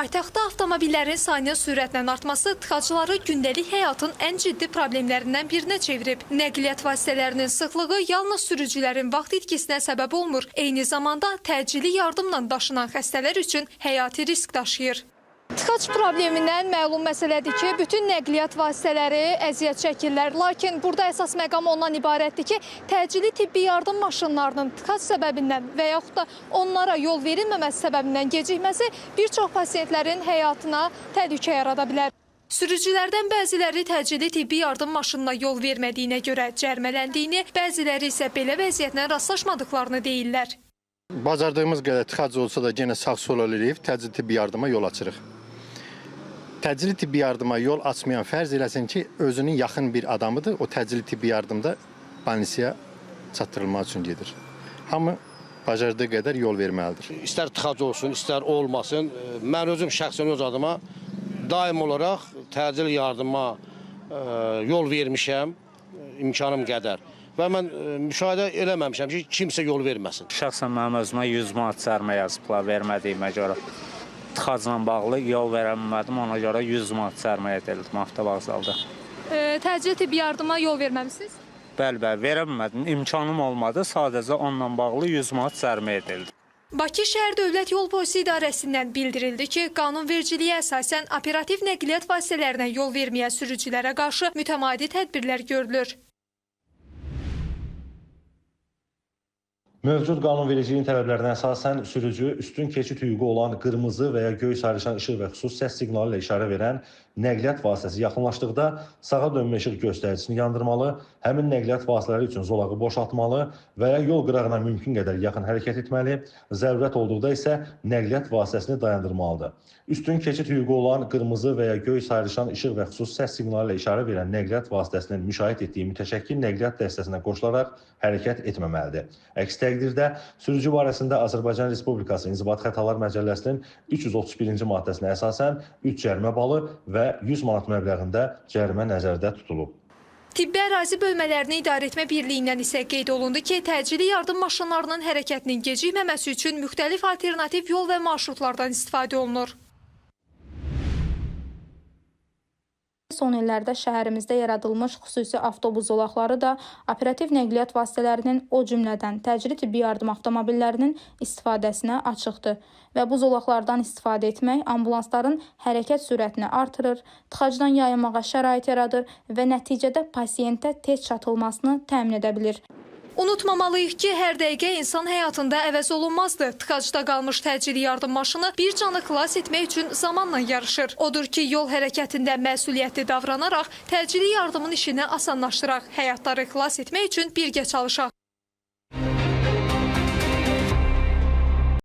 Paytaxtda avtomobillərin sayının sürətlə artması tıxacları gündəlik həyatın ən ciddi problemlərindən birinə çevirib. Nəqliyyat vasitələrinin sıxlığı yalnız sürücülərin vaxt itkisinə səbəb olmur. Eyni zamanda təcili yardımla daşınan xəstələr üçün həyati risk daşıyır. Tıxac problemindən məlum məsələdir ki, bütün nəqliyyat vasitələri əziyyət çəkirlər. Lakin burada əsas məqam ondan ibarətdir ki, təcili tibbi yardım maşınlarının tıxac səbəbindən və yaxud da onlara yol verilməməsi səbəbindən gecikməsi bir çox pasientlərin həyatına təhlükə yarada bilər. Sürücülərdən bəziləri təcili tibbi yardım maşınına yol vermədiyinə görə cərmələndiyini, bəziləri isə belə vəziyyətlə rastlaşmadıklarını deyirlər. Bacardığımız qədər tıxac olsa da yenə sağ-sol eləyirik, təcili tibbi yardıma yol açırıq. Təcili tibbi yardıma yol açmayan fərz eləsin ki, özünün yaxın bir adamıdır, o təcili tibbi yardımda balnisiyaya çatdırılmaq üçün gedir. Hamı bacardığı qədər yol verməlidir. İstər tıxac olsun, istər olmasın, mən özüm şəxsən öz adıma daim olaraq təcili yardıma yol vermişəm, imkanım qədər. Və mən müşahidə eləməmişəm ki, kimsə yol verməsin. Şəxsən mənim özümə 100 manat cərimə yazıblar vermədiyimə görə. Tıxacla bağlı yol verəmədim, ona görə 100 manat cərimə edildim avtovağzalda. Təcili tibbi yardıma yol verməmisiniz? Bəli, verəmədim. İmkanım olmadı, sadəcə onunla bağlı 100 manat cərimə edildi. Bakı Şəhər Dövlət Yol Polisi İdarəsindən bildirildi ki, qanunvericiliyə əsasən operativ nəqliyyat vasitələrinə yol verməyən sürücülərə qarşı mütəmadi tədbirlər görülür. Mövcud qanunvericiliyin tələblərinə əsasən sürücü üstün keçid hüququ olan qırmızı və ya göy sayrışan işıq və xüsus səs siqnalı ilə işarə verən nəqliyyat vasitəsi yaxınlaşdıqda sağa dönmə işıq göstəricisini yandırmalı, həmin nəqliyyat vasitələri üçün zolağı boşaltmalı və ya yol qırağına mümkün qədər yaxın hərəkət etməli, zərurət olduqda isə nəqliyyat vasitəsini dayandırmalıdır. Üstün keçid hüququ olan qırmızı və ya göy sayrışan işıq və xüsus səs siqnalı ilə işarə verən nəqliyyat vasitəsinin müşahidə etdiyi mütəşəkkil nəqliyyat dəstəsinə qoşularaq hərəkət etməməlidir. Əks təqdirdə sürücü barəsində Azərbaycan Respublikası İnzibati Xətalar Məcəlləsinin 331-ci maddəsinə əsasən 3 cərimə balı və 100 manat məbləğində cərimə nəzərdə tutulub. Tibbi ərazi bölmələrini idarə etmə birliyindən isə qeyd olundu ki, təcili yardım maşınlarının hərəkətinin gecikməməsi üçün müxtəlif alternativ yol və marşrutlardan istifadə olunur. Son illərdə şəhərimizdə yaradılmış xüsusi avtobus zolaqları da operativ nəqliyyat vasitələrinin, o cümlədən təcili tibbi yardım avtomobillərinin istifadəsinə açıqdır və bu zolaqlardan istifadə etmək ambulansların hərəkət sürətini artırır, tıxacdan yayınmağa şərait yaradır və nəticədə pasiyentə tez çatılmasını təmin edə bilir. Unutmamalıyıq ki, hər dəqiqə insan həyatında əvəz olunmazdır. Tıxacda qalmış təcili yardım maşını bir canı xilas etmək üçün zamanla yarışır. Odur ki, yol hərəkətində məsuliyyətli davranaraq təcili yardımın işini asanlaşdıraq. Həyatları xilas etmək üçün birgə çalışaq.